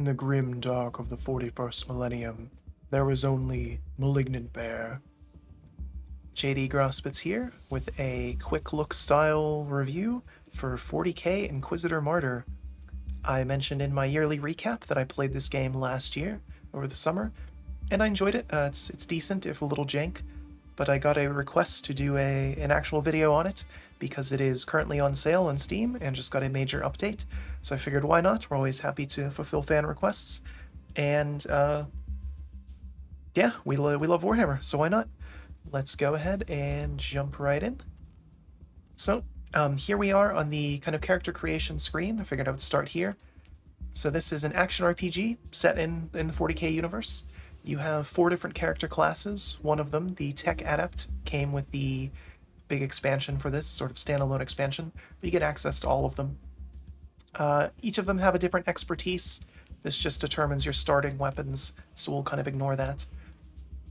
In the grim dark of the 41st millennium, there was only Malignant Bear. JD Grospitz here with a quick look style review for 40k Inquisitor Martyr. I mentioned in my yearly recap that I played this game last year, over the summer, and I enjoyed it. It's decent, if a little jank, but I got a request to do an actual video on it because it is currently on sale on Steam and just got a major update. So I figured, why not? We're always happy to fulfill fan requests. And yeah, we love Warhammer, so why not? Let's go ahead and jump right in. So here we are on the kind of character creation screen. I figured I would start here. So this is an action RPG set in the 40k universe. You have 4 different character classes. One of them, the Tech Adept, came with the big expansion for this, sort of standalone expansion, but you get access to all of them. Each of them have a different expertise. This just determines your starting weapons, so we'll kind of ignore that.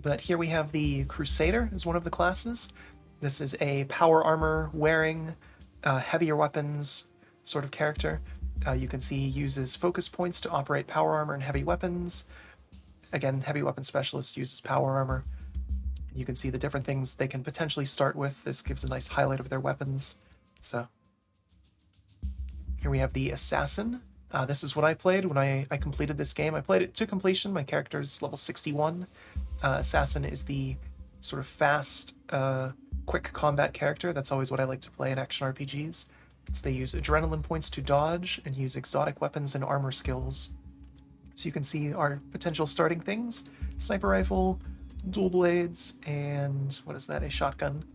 But here we have the Crusader as one of the classes. This is a power armor wearing, heavier weapons sort of character. You can see he uses focus points to operate power armor and heavy weapons. Again, heavy weapon specialist uses power armor. You can see the different things they can potentially start with. This gives a nice highlight of their weapons. So here we have the Assassin. This is what I played when I completed this game. I played it to completion. My character's level 61. Assassin is the sort of fast, quick combat character. That's always what I like to play in action RPGs. So they use adrenaline points to dodge and use exotic weapons and armor skills. So you can see our potential starting things: sniper rifle, dual blades, and what is that? A shotgun.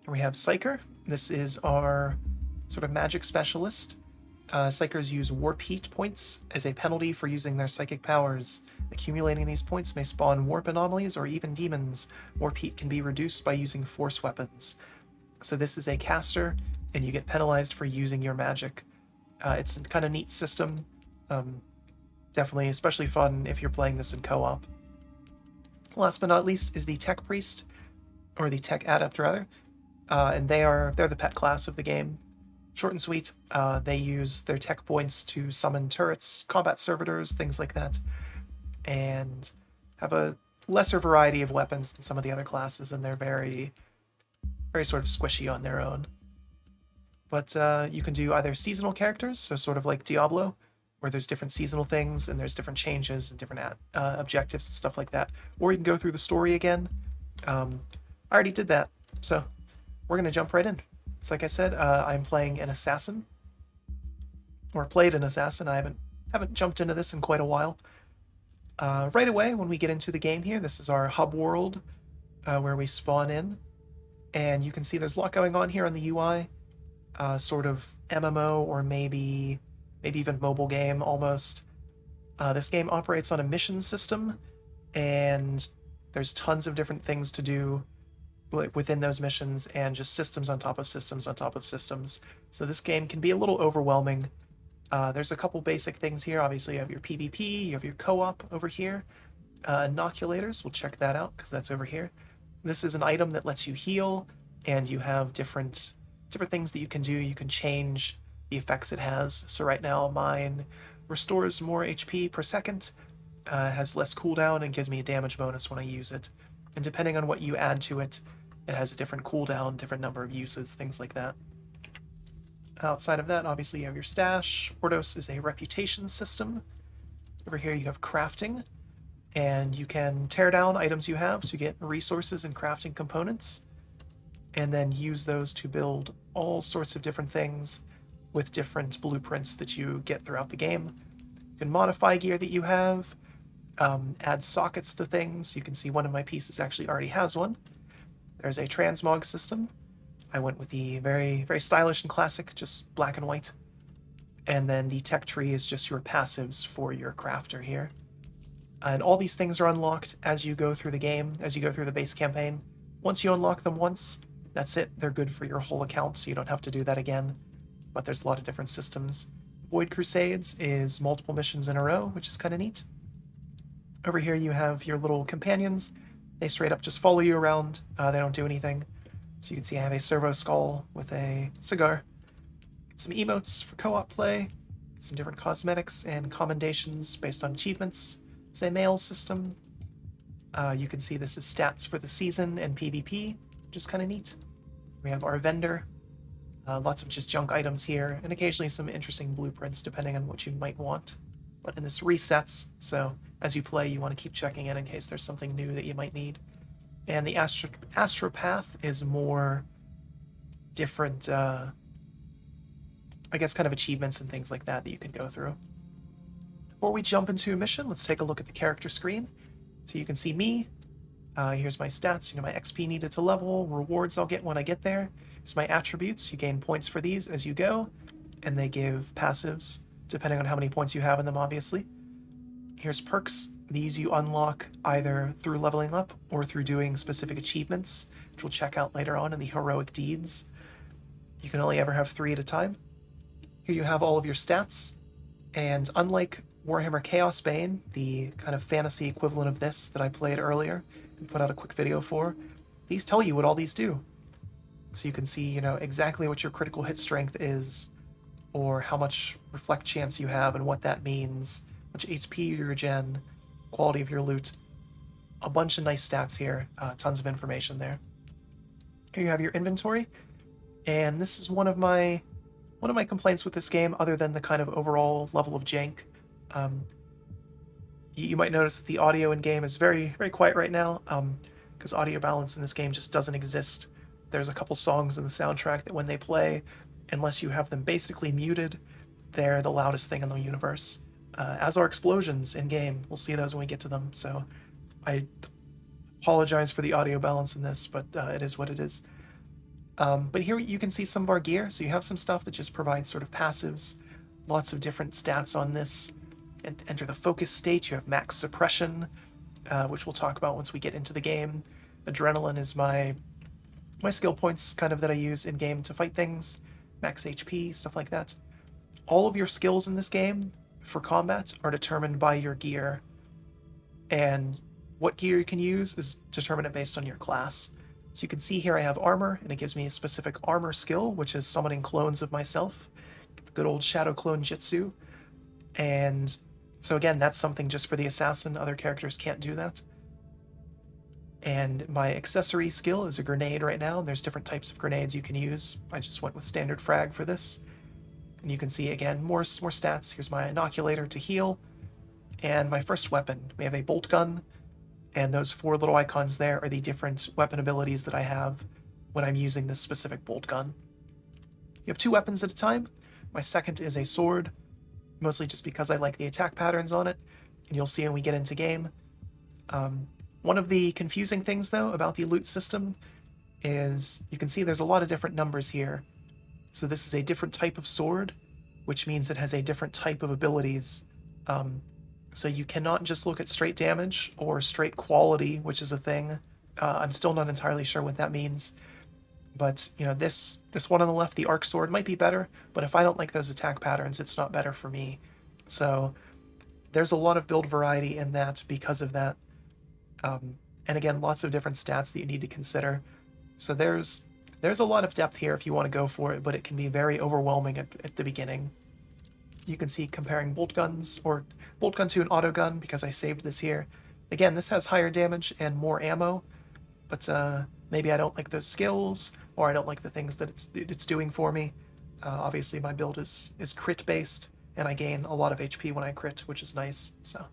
And we have Psyker. This is our sort of magic specialist. Psykers use warp heat points as a penalty for using their psychic powers. Accumulating these points may spawn warp anomalies or even demons. Warp heat can be reduced by using force weapons. So this is a caster, and you get penalized for using your magic. It's a kind of neat system. Definitely especially fun if you're playing this in co-op. Last but not least is the Tech Priest, or the Tech Adept rather, and they're the pet class of the game. Short and sweet. They use their tech points to summon turrets, combat servitors, things like that, and have a lesser variety of weapons than some of the other classes, and they're very, very sort of squishy on their own. But you can do either seasonal characters, so sort of like Diablo, where there's different seasonal things and there's different changes and different objectives and stuff like that. Or you can go through the story again. I already did that, so we're going to jump right in. So like I said, I'm playing an assassin, or played an assassin. I haven't jumped into this in quite a while. Right away, when we get into the game here, this is our hub world where we spawn in. And you can see there's a lot going on here on the UI. Sort of MMO, or maybe even mobile game almost. This game operates on a mission system, and there's tons of different things to do within those missions, and just systems on top of systems on top of systems. So this game can be a little overwhelming. There's a couple basic things here. Obviously, you have your PvP, you have your co-op over here. Inoculators, we'll check that out because that's over here. This is an item that lets you heal, and you have different things that you can do. You can change the effects it has. So right now mine restores more HP per second, has less cooldown, and gives me a damage bonus when I use it. And depending on what you add to it, it has a different cooldown, different number of uses, things like that. Outside of that, obviously you have your stash. Ordos is a reputation system. Over here you have crafting, and you can tear down items you have to get resources and crafting components, and then use those to build all sorts of different things with different blueprints that you get throughout the game. You can modify gear that you have, add sockets to things. You can see one of my pieces actually already has one. There's a transmog system. I went with the very, very stylish and classic, just black and white. And then the tech tree is just your passives for your crafter here. And all these things are unlocked as you go through the game, as you go through the base campaign. Once you unlock them once, that's it. They're good for your whole account, so you don't have to do that again. But there's a lot of different systems. Void Crusades is multiple missions in a row, which is kind of neat. Over here you have your little companions. They straight up just follow you around. They don't do anything. So you can see I have a servo skull with a cigar. Some emotes for co-op play. some different cosmetics and commendations based on achievements. It's a mail system. You can see this is stats for the season and PvP, which is kind of neat. We have our vendor. Lots of just junk items here, and occasionally some interesting blueprints depending on what you might want. But in this resets, so as you play, you want to keep checking in case there's something new that you might need. And the Astropath is more different, I guess, kind of achievements and things like that you can go through. Before we jump into a mission, let's take a look at the character screen. So you can see me. Here's my stats, my XP needed to level, rewards I'll get when I get there. Here's my attributes. You gain points for these as you go, and they give passives, depending on how many points you have in them, obviously. Here's perks. These you unlock either through leveling up or through doing specific achievements, which we'll check out later on in the heroic deeds. You can only ever have 3 at a time. Here you have all of your stats, and unlike Warhammer Chaos Bane, the kind of fantasy equivalent of this that I played earlier and put out a quick video for, these tell you what all these do. So you can see, exactly what your critical hit strength is, or how much reflect chance you have and what that means, how much HP you regen, quality of your loot. A bunch of nice stats here, tons of information there. Here you have your inventory, and this is one of my complaints with this game, other than the kind of overall level of jank. You might notice that the audio in game is very, very quiet right now, because audio balance in this game just doesn't exist. There's a couple songs in the soundtrack that when they play, unless you have them basically muted, they're the loudest thing in the universe. As are explosions in game. We'll see those when we get to them, so I apologize for the audio balance in this, but it is what it is. But here you can see some of our gear, so you have some stuff that just provides sort of passives, lots of different stats on this. And enter the focus state, you have max suppression, which we'll talk about once we get into the game. Adrenaline is my skill points kind of that I use in game to fight things, max HP, stuff like that. All of your skills in this game for combat are determined by your gear, and what gear you can use is determined based on your class. So you can see here I have armor, and it gives me a specific armor skill, which is summoning clones of myself, the good old shadow clone jutsu. And so again, that's something just for the assassin, other characters can't do that. And my accessory skill is a grenade right now, and there's different types of grenades you can use. I just went with standard frag for this. And you can see, again, more stats. Here's my inoculator to heal. And my first weapon, we have a bolt gun, and those 4 little icons there are the different weapon abilities that I have when I'm using this specific bolt gun. You have 2 weapons at a time. My second is a sword, mostly just because I like the attack patterns on it, and you'll see when we get into game. One of the confusing things, though, about the loot system is you can see there's a lot of different numbers here. So this is a different type of sword, which means it has a different type of abilities. So you cannot just look at straight damage or straight quality, which is a thing. I'm still not entirely sure what that means. But, this one on the left, the arc sword, might be better, but if I don't like those attack patterns, it's not better for me. So there's a lot of build variety in that because of that. And again, lots of different stats that you need to consider. So there's a lot of depth here if you want to go for it, but it can be very overwhelming at the beginning. You can see comparing bolt guns, or bolt gun to an auto gun, because I saved this here. Again, this has higher damage and more ammo, but maybe I don't like those skills, or I don't like the things that it's doing for me. Obviously, my build is crit based, and I gain a lot of HP when I crit, which is nice. So,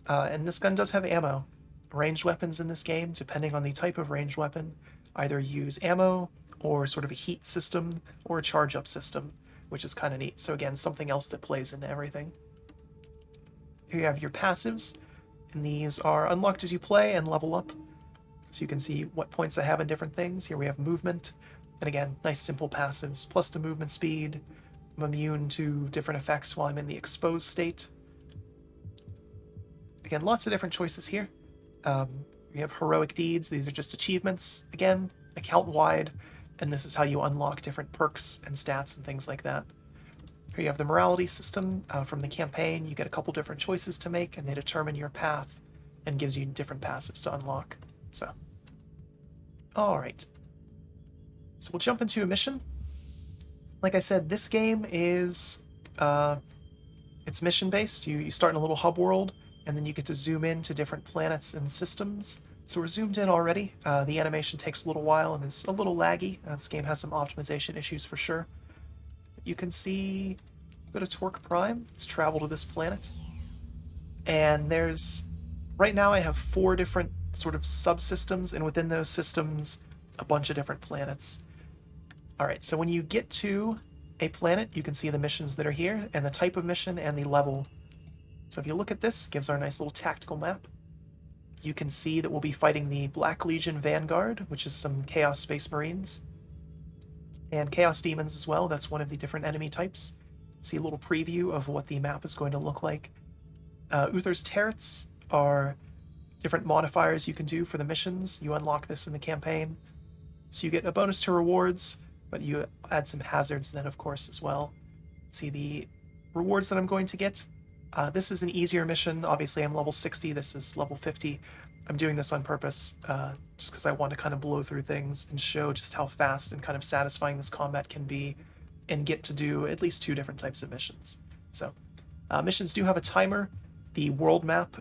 and this gun does have ammo. Ranged weapons in this game, depending on the type of ranged weapon, either use ammo or sort of a heat system or a charge up system, which is kind of neat. So again, something else that plays into everything. Here you have your passives, and these are unlocked as you play and level up. So you can see what points I have in different things. Here we have movement, and again, nice simple passives, plus the movement speed. I'm immune to different effects while I'm in the exposed state. Again, lots of different choices here. We have heroic deeds. These are just achievements. Again, account-wide, and this is how you unlock different perks and stats and things like that. Here you have the morality system from the campaign. You get a couple different choices to make, and they determine your path and gives you different passives to unlock. So, alright. So we'll jump into a mission. Like I said, this game is It's mission-based. You start in a little hub world, and then you get to zoom in to different planets and systems. So we're zoomed in already. The animation takes a little while and is a little laggy. This game has some optimization issues for sure. You can see, go to Torque Prime. Let's travel to this planet. And there's, right now I have 4 different sort of subsystems, and within those systems, a bunch of different planets. Alright, so when you get to a planet, you can see the missions that are here, and the type of mission, and the level. So if you look at this, it gives our nice little tactical map. You can see that we'll be fighting the Black Legion Vanguard, which is some Chaos Space Marines. And Chaos Demons as well, that's one of the different enemy types. See a little preview of what the map is going to look like. Uther's Turrets are different modifiers you can do for the missions. You unlock this in the campaign. So you get a bonus to rewards, but you add some hazards then, of course, as well. See the rewards that I'm going to get. This is an easier mission. Obviously, I'm level 60. This is level 50. I'm doing this on purpose, just because I want to kind of blow through things and show just how fast and kind of satisfying this combat can be, and get to do at least 2 different types of missions. So, missions do have a timer. The world map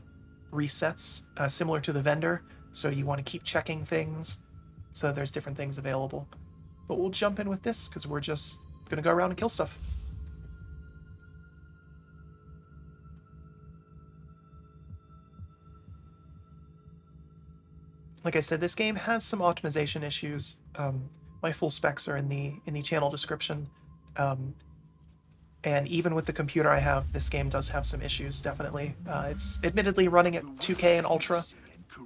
resets, similar to the vendor, so you want to keep checking things. So there's different things available. But we'll jump in with this, because we're just going to go around and kill stuff. Like I said, this game has some optimization issues. My full specs are in the channel description. And even with the computer I have, this game does have some issues, definitely. It's admittedly running at 2K and Ultra,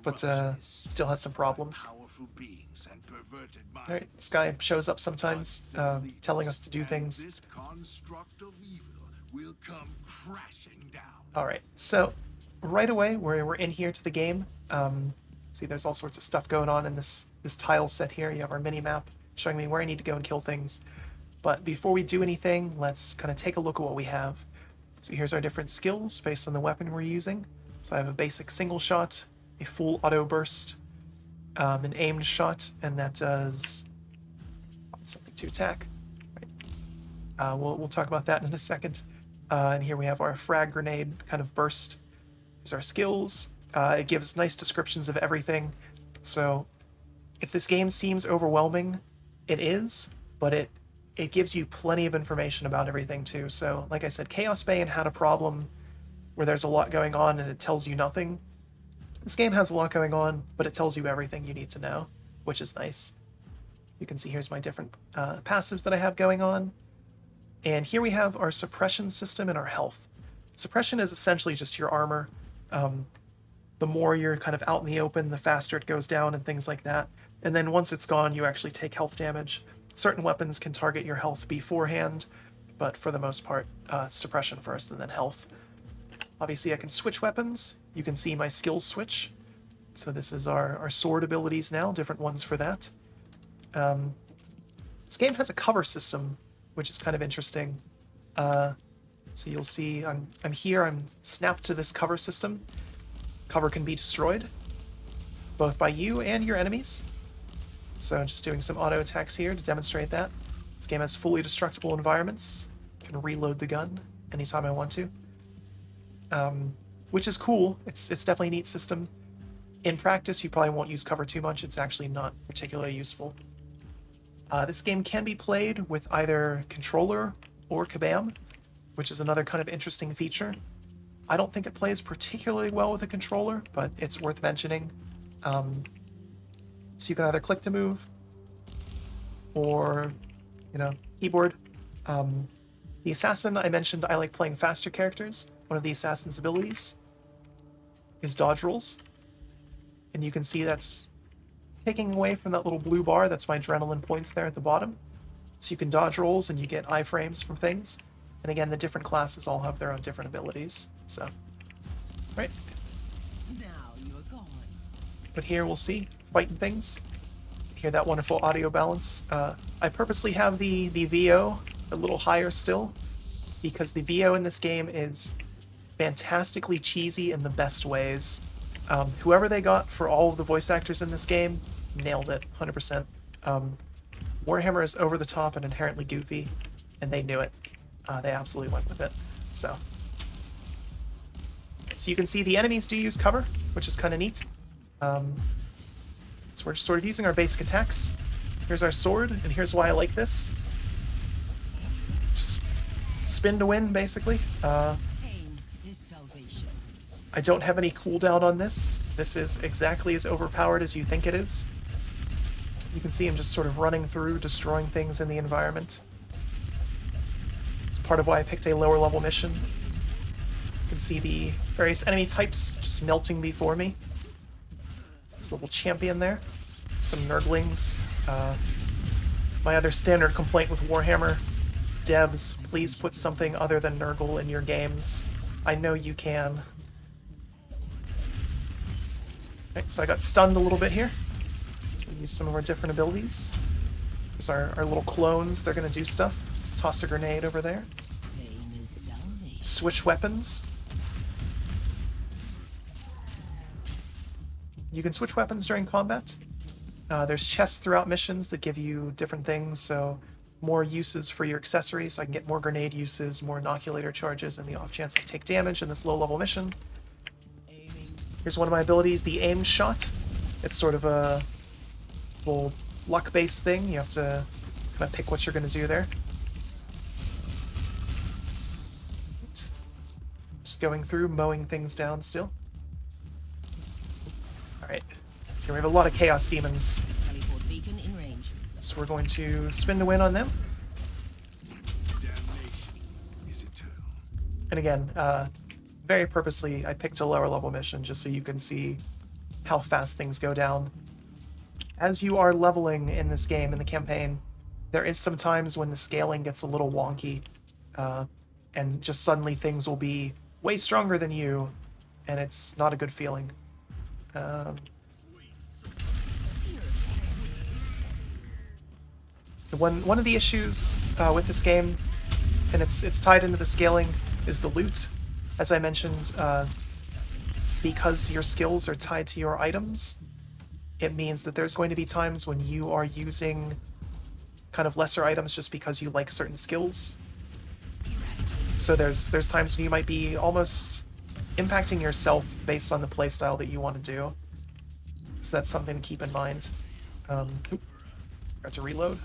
but still has some problems. Alright, this guy shows up sometimes, telling us to do things. Alright, so right away, we're in here to the game. See, there's all sorts of stuff going on in this tile set here. You have our mini-map showing me where I need to go and kill things. But before we do anything, let's kind of take a look at what we have. So here's our different skills based on the weapon we're using. So I have a basic single shot, a full auto burst, an aimed shot, and that does something to attack. Right. We'll talk about that in a second. And here we have our frag grenade kind of burst. Here's our skills. It gives nice descriptions of everything. So if this game seems overwhelming, it is, but it gives you plenty of information about everything too. So like I said, Chaos Bane had a problem where there's a lot going on and it tells you nothing. This game has a lot going on, but it tells you everything you need to know, which is nice. You can see here's my different passives that I have going on. And here we have our suppression system and our health. Suppression is essentially just your armor. The more you're kind of out in the open, the faster it goes down and things like that. And then once it's gone, you actually take health damage. Certain weapons can target your health beforehand, but for the most part, suppression first and then health. Obviously, I can switch weapons. You can see my skills switch. So this is our sword abilities now, different ones for that. This game has a cover system, which is kind of interesting. So you'll see I'm here, I'm snapped to this cover system. Cover can be destroyed, both by you and your enemies. So just doing some auto attacks here to demonstrate that. This game has fully destructible environments. I can reload the gun anytime I want to. Which is cool. It's definitely a neat system. In practice, you probably won't use cover too much. It's actually not particularly useful. This game can be played with either controller or kabam, which is another kind of interesting feature. I don't think it plays particularly well with a controller, but it's worth mentioning. So you can either click to move, or, keyboard. The assassin, I mentioned I like playing faster characters. One of the assassin's abilities is dodge rolls. And you can see that's taking away from that little blue bar. That's my adrenaline points there at the bottom. So you can dodge rolls and you get iframes from things. And again, the different classes all have their own different abilities. So, right. Now you're gone. But here we'll see, fighting things. Hear that wonderful audio balance. I purposely have the VO a little higher still, because the VO in this game is fantastically cheesy in the best ways. Whoever they got for all of the voice actors in this game nailed it, 100%. Warhammer is over the top and inherently goofy, and they knew it. They absolutely went with it. So, So you can see the enemies do use cover, which is kind of neat. So we're just sort of using our basic attacks. Here's our sword, and here's why I like this. Just spin to win, basically. Pain is salvation. I don't have any cooldown on this. This is exactly as overpowered as you think it is. You can see him just sort of running through, destroying things in the environment. It's part of why I picked a lower level mission. You can see the various enemy types just melting before me. There's a little champion there. Some Nurglings. My other standard complaint with Warhammer: devs, please put something other than Nurgle in your games. I know you can. Okay, so I got stunned a little bit here. So we'll use some of our different abilities. There's our little clones. They're going to do stuff. Toss a grenade over there. Pain is salvation. Switch weapons. You can switch weapons during combat. There's chests throughout missions that give you different things, so more uses for your accessories. I can get more grenade uses, more inoculator charges, and the off chance I take damage in this low-level mission. Aiming. Here's one of my abilities, the aim shot. It's sort of a little luck-based thing. You have to kind of pick what you're going to do there. Just going through, mowing things down still. Alright, so we have a lot of Chaos Demons. Teleport beacon in range. So we're going to spin to win on them. And again, very purposely, I picked a lower level mission just so you can see how fast things go down. As you are leveling in this game, in the campaign, there is some times when the scaling gets a little wonky, and just suddenly things will be way stronger than you, and it's not a good feeling. One of the issues with this game, and it's tied into the scaling, is the loot. As I mentioned, because your skills are tied to your items, it means that there's going to be times when you are using kind of lesser items just because you like certain skills. So there's times when you might be almost impacting yourself based on the playstyle that you want to do. So that's something to keep in mind. Oop, got to reload.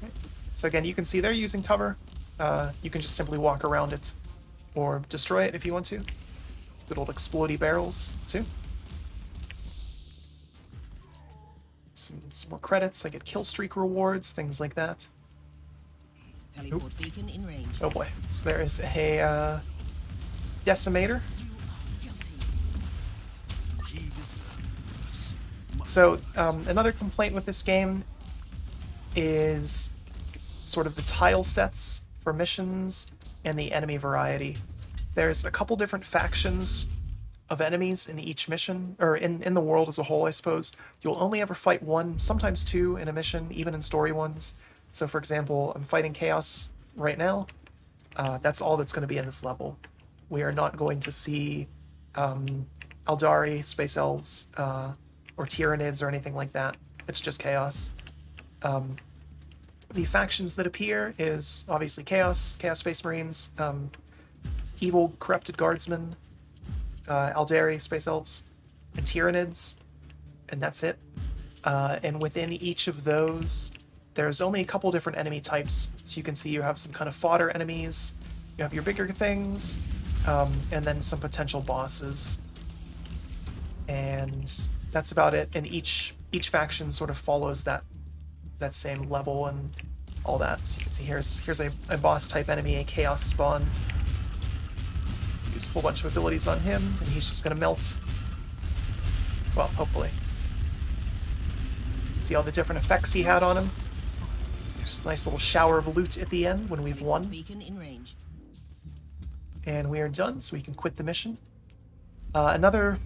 Okay. So again, you can see they're using cover. You can just simply walk around it or destroy it if you want to. It's good old explodey barrels too. Some more credits. I get kill streak rewards, things like that. Teleport beacon in range. Oh boy. So there is a decimator. So another complaint with this game is sort of the tile sets for missions and the enemy variety. There's a couple different factions of enemies in each mission, or in the world as a whole, I suppose. You'll only ever fight one, sometimes two in a mission, even in story ones. So for example, I'm fighting Chaos right now. That's all that's going to be in this level. We are not going to see Eldari, Space Elves, or Tyranids or anything like that. It's just Chaos. The factions that appear is obviously Chaos, Chaos Space Marines, Evil Corrupted Guardsmen, Eldari, Space Elves, and Tyranids, and that's it. And within each of those, there's only a couple different enemy types. So you can see you have some kind of fodder enemies, you have your bigger things, and then some potential bosses. And that's about it. And each faction sort of follows that same level and all that. So you can see here's a boss type enemy, a Chaos Spawn. Use a whole bunch of abilities on him, and he's just gonna melt. Well, hopefully. See all the different effects he had on him. There's a nice little shower of loot at the end when we've won. Beacon in range. And we are done, so we can quit the mission. Another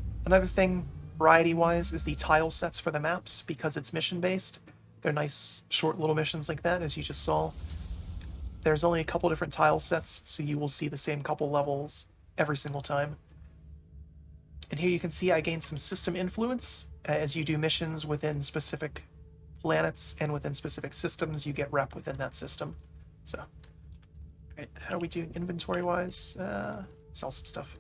thing, variety-wise, is the tile sets for the maps, because it's mission-based. They're nice, short little missions like that, as you just saw. There's only a couple different tile sets, so you will see the same couple levels every single time. And here you can see I gained some system influence. As you do missions within specific planets and within specific systems, you get rep within that system. So, Right, how are we doing inventory-wise? Sell some stuff.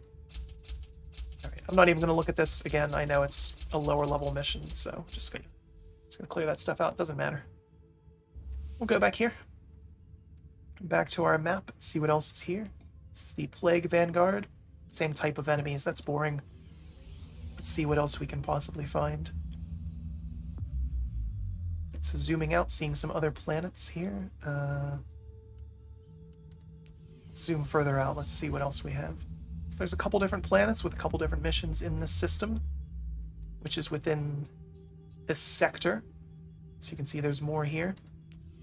Alright, I'm not even going to look at this again. I know it's a lower level mission, so just gonna clear that stuff out. Doesn't matter. We'll go back here. Back to our map, see what else is here. This is the Plague Vanguard. Same type of enemies, that's boring. Let's see what else we can possibly find. So zooming out, seeing some other planets here. Zoom further out, let's see what else we have. So there's a couple different planets with a couple different missions in this system, which is within this sector. So you can see there's more here.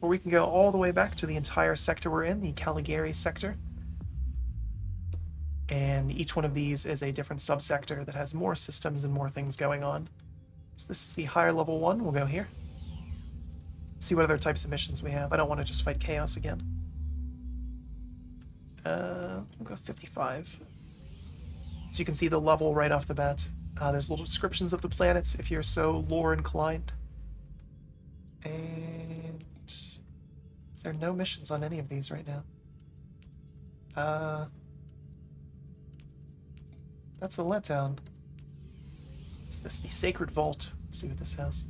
Or we can go all the way back to the entire sector we're in, the Caligari sector. And each one of these is a different subsector that has more systems and more things going on. So this is the higher level one. We'll go here. See what other types of missions we have. I don't want to just fight chaos again. We'll go 55. So you can see the level right off the bat. There's little descriptions of the planets if you're so lore inclined. And is there no missions on any of these right now? That's a letdown. Is this the Sacred Vault? Let's see what this has.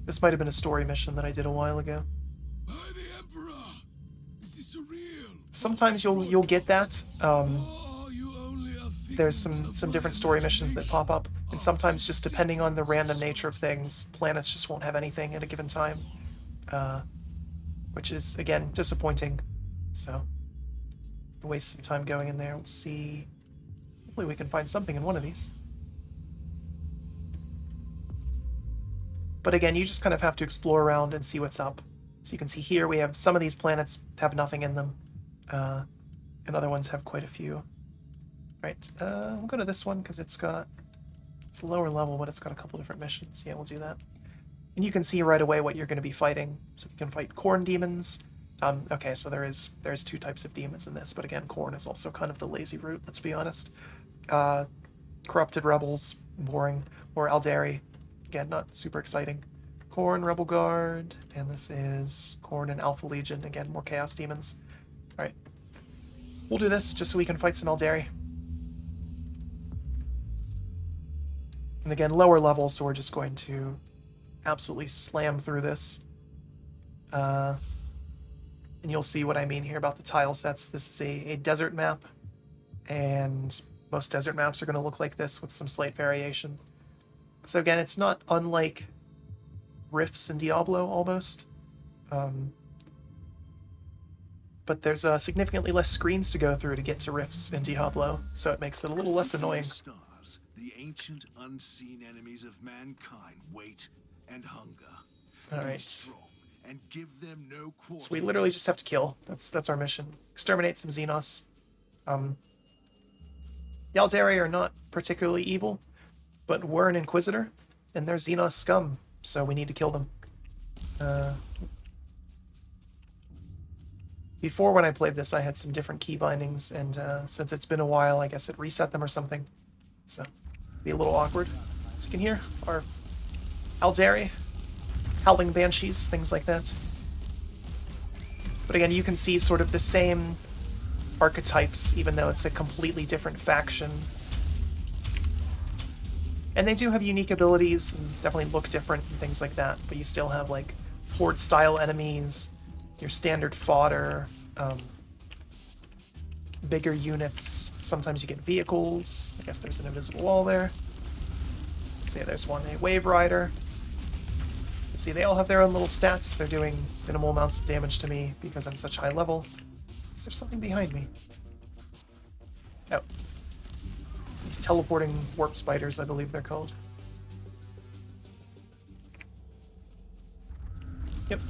This might have been a story mission that I did a while ago. By the Emperor! Is this surreal? Sometimes you'll get that. Oh, you only are There's victims some of different my story missions that pop up, and sometimes just imagination. depending on the random nature of things, planets just won't have anything at a given time, which is again disappointing. So waste some time going in there. We'll see. Hopefully we can find something in one of these. But again, you just kind of have to explore around and see what's up. So you can see here we have some of these planets have nothing in them, and other ones have quite a few. Right, we'll go to this one because it's lower level, but it's got a couple different missions. Yeah, we'll do that. And you can see right away what you're going to be fighting. So you can fight Khorne demons. Okay, so there's two types of demons in this, but again, Khorne is also kind of the lazy route, let's be honest. Corrupted rebels, boring, or Aldari, again, not super exciting. Khorne, Rebel Guard, and this is Khorne and Alpha Legion, again, more Chaos Demons. Alright, we'll do this just so we can fight some Aldari. And again, lower level, so we're just going to absolutely slam through this. And you'll see what I mean here about the tile sets. This is a desert map, and most desert maps are going to look like this with some slight variation. So again, it's not unlike Rifts in Diablo, almost. But there's significantly less screens to go through to get to Rifts in Diablo, so it makes it a little less annoying. Stars, the ancient unseen enemies of mankind wait and hunger. Alright. Be strong and give them no quarter. So we literally just have to kill. That's our mission. Exterminate some xenos. The Aldari are not particularly evil, but we're an Inquisitor, and they're xenos scum, so we need to kill them. Before, when I played this, I had some different key bindings, and since it's been a while, I guess it reset them or something. So, be a little awkward. So you can hear our Aldari, Howling Banshees, things like that. But again, you can see sort of the same archetypes, even though it's a completely different faction. And they do have unique abilities, and definitely look different and things like that, but you still have, like, horde-style enemies, your standard fodder, bigger units. Sometimes you get vehicles. I guess there's an invisible wall there. Say there's one, a Wave Rider. See, they all have their own little stats. They're doing minimal amounts of damage to me because I'm such high level. Is there something behind me? Oh. It's these teleporting warp spiders, I believe they're called. Yep.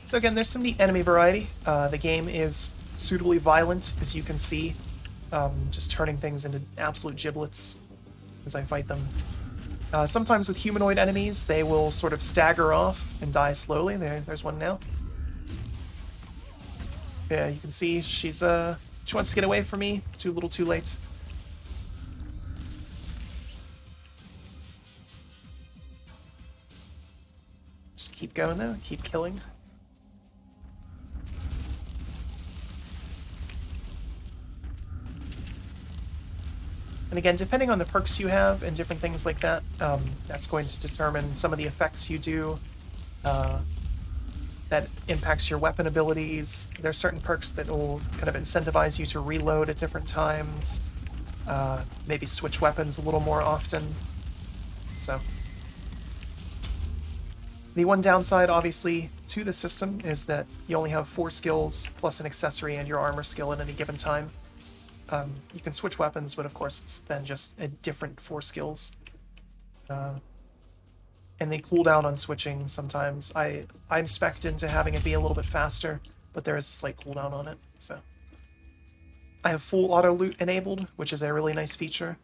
So again, there's some neat enemy variety. The game is suitably violent, as you can see. Just turning things into absolute giblets as I fight them. Sometimes with humanoid enemies, they will sort of stagger off and die slowly. There's one now. Yeah, you can see she wants to get away from me. Too little, too late. Just keep going though. Keep killing. And again, depending on the perks you have and different things like that, that's going to determine some of the effects you do. That impacts your weapon abilities. There's certain perks that will kind of incentivize you to reload at different times. Maybe switch weapons a little more often. So, the one downside, obviously, to the system is that you only have 4 skills plus an accessory and your armor skill at any given time. You can switch weapons, but of course it's then just a different 4 skills. And they cool down on switching sometimes. I'm spec'd into having it be a little bit faster, but there is a slight cooldown on it, so. I have full auto loot enabled, which is a really nice feature,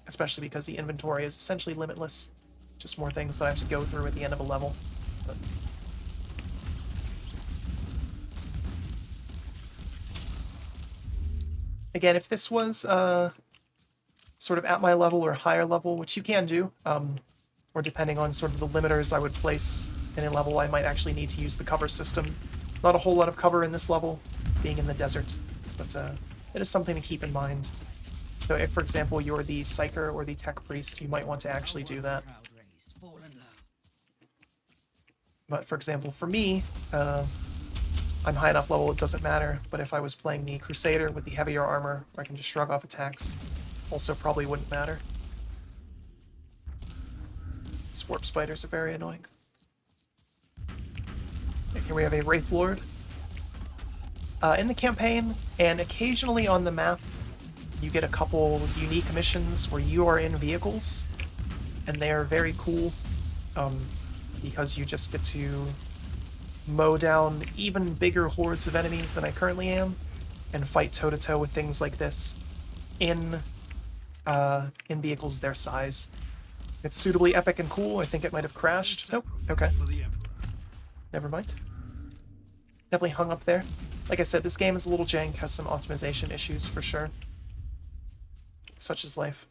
especially because the inventory is essentially limitless. Just more things that I have to go through at the end of a level. But... Again, if this was sort of at my level or higher level, which you can do, or depending on sort of the limiters I would place in a level, I might actually need to use the cover system. Not a whole lot of cover in this level, being in the desert, but it is something to keep in mind. So if, for example, you're the Psyker or the Tech Priest, you might want to actually do that. But for example, for me, I'm high enough level, it doesn't matter, but if I was playing the Crusader with the heavier armor, where I can just shrug off attacks, also probably wouldn't matter. Warp spiders are very annoying. Here we have a Wraith Lord. In the campaign, and occasionally on the map, you get a couple unique missions where you are in vehicles, and they are very cool, because you just get to mow down even bigger hordes of enemies than I currently am, and fight toe-to-toe with things like this in vehicles their size. It's suitably epic and cool. I think it might have crashed. Nope. Okay. Never mind. Definitely hung up there. Like I said, this game is a little jank, has some optimization issues for sure. Such is life.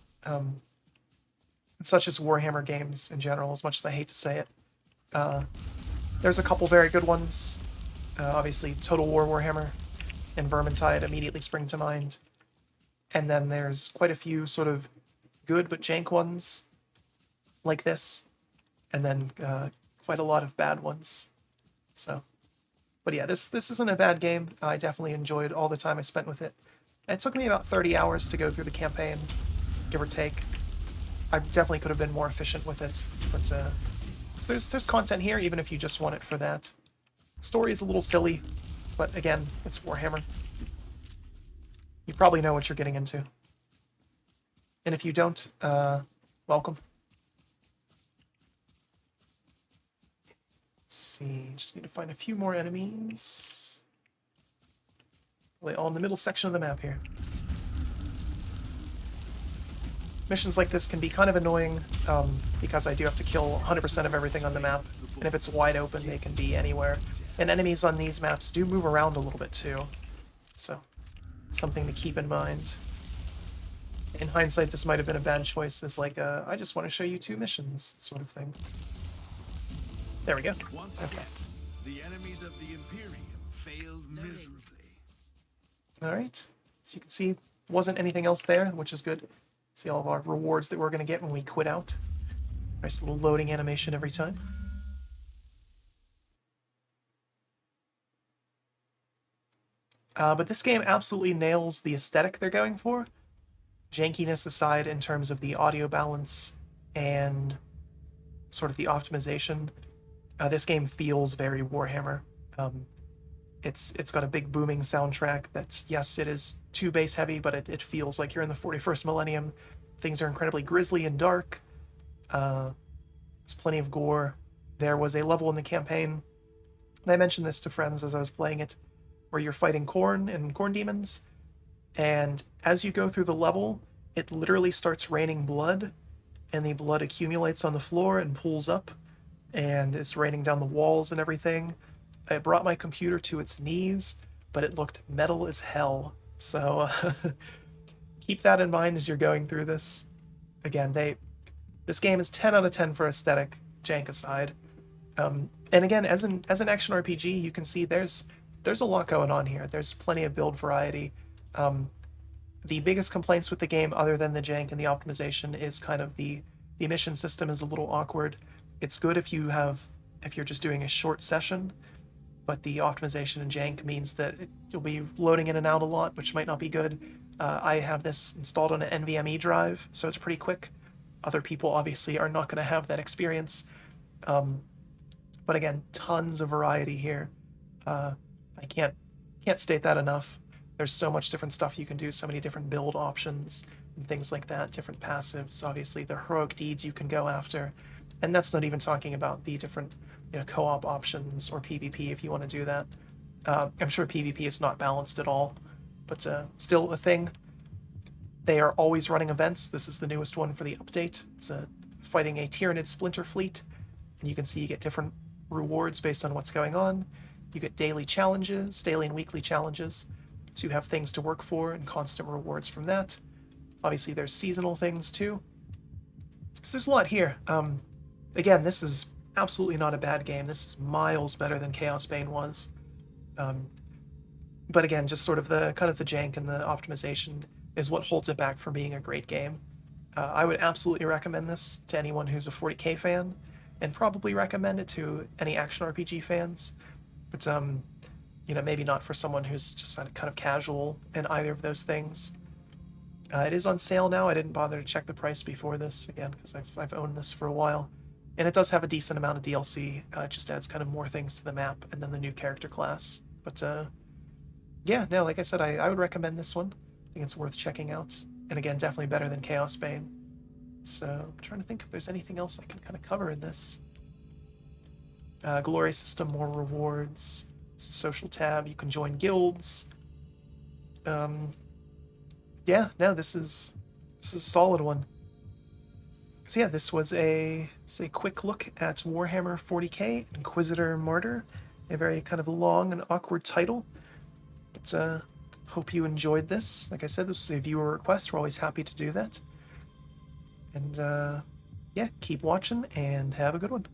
Such as Warhammer games in general, as much as I hate to say it. There's a couple very good ones. Obviously, Total War Warhammer and Vermintide immediately spring to mind. And then there's quite a few sort of good but jank ones, like this, and then quite a lot of bad ones. So, but yeah, this isn't a bad game. I definitely enjoyed all the time I spent with it. It took me about 30 hours to go through the campaign, give or take. I definitely could have been more efficient with it, but so there's content here, even if you just want it for that. Story is a little silly, but again, it's Warhammer. You probably know what you're getting into. And if you don't, welcome. Let's see, just need to find a few more enemies. They're all in the middle section of the map here. Missions like this can be kind of annoying, because I do have to kill 100% of everything on the map, and if it's wide open, they can be anywhere. And enemies on these maps do move around a little bit too, so something to keep in mind. In hindsight, this might have been a bad choice, as like I just want to show you 2 missions sort of thing. There we go. Okay. The enemies of the Imperium failed miserably. Alright. So you can see, wasn't anything else there, which is good. See all of our rewards that we're going to get when we quit out. Nice little loading animation every time. But this game absolutely nails the aesthetic they're going for. Jankiness aside, in terms of the audio balance and sort of the optimization, this game feels very Warhammer. It's got a big booming soundtrack that's, yes, it is too bass heavy, but it feels like you're in the 41st millennium. Things are incredibly grisly and dark. There's plenty of gore. There was a level in the campaign, and I mentioned this to friends as I was playing it, where you're fighting Khorne and Khorne demons, and as you go through the level, it literally starts raining blood, and the blood accumulates on the floor and pools up, and it's raining down the walls and everything. I brought my computer to its knees, but it looked metal as hell. So keep that in mind as you're going through this. Again, this game is 10 out of 10 for aesthetic, jank aside. And again, as an action RPG, you can see there's a lot going on here. There's plenty of build variety. the biggest complaints with the game, other than the jank and the optimization, is kind of the mission system is a little awkward. It's good if you're just doing a short session, but the optimization and jank means that you'll be loading in and out a lot, which might not be good. I have this installed on an NVMe drive, so it's pretty quick. Other people obviously are not going to have that experience. But again, tons of variety here. I can't state that enough. There's so much different stuff you can do, so many different build options and things like that, different passives, obviously the heroic deeds you can go after. And that's not even talking about the different co-op options or PvP if you want to do that. I'm sure PvP is not balanced at all, but still a thing. They are always running events. This is the newest one for the update. It's fighting a Tyranid splinter fleet, and you can see you get different rewards based on what's going on. You get daily challenges, daily and weekly challenges, so you have things to work for and constant rewards from that. Obviously, there's seasonal things too. So there's a lot here. Again, this is absolutely not a bad game. This is miles better than Chaos Bane was. But again, just sort of the jank and the optimization is what holds it back from being a great game. I would absolutely recommend this to anyone who's a 40k fan, and probably recommend it to any action RPG fans. But maybe not for someone who's just kind of casual in either of those things. It is on sale now. I didn't bother to check the price before this, again, because I've owned this for a while. And it does have a decent amount of DLC. It just adds kind of more things to the map and then the new character class. But yeah, no, like I said, I would recommend this one. I think it's worth checking out. And again, definitely better than Chaos Bane. So I'm trying to think if there's anything else I can kind of cover in this. Glory system, more rewards. It's a social tab. You can join guilds. Yeah, no, this is a solid one. So yeah, this was a quick look at Warhammer 40k Inquisitor Martyr, a very kind of long and awkward title. But hope you enjoyed this. Like I said, this was a viewer request. We're always happy to do that. And yeah, keep watching and have a good one.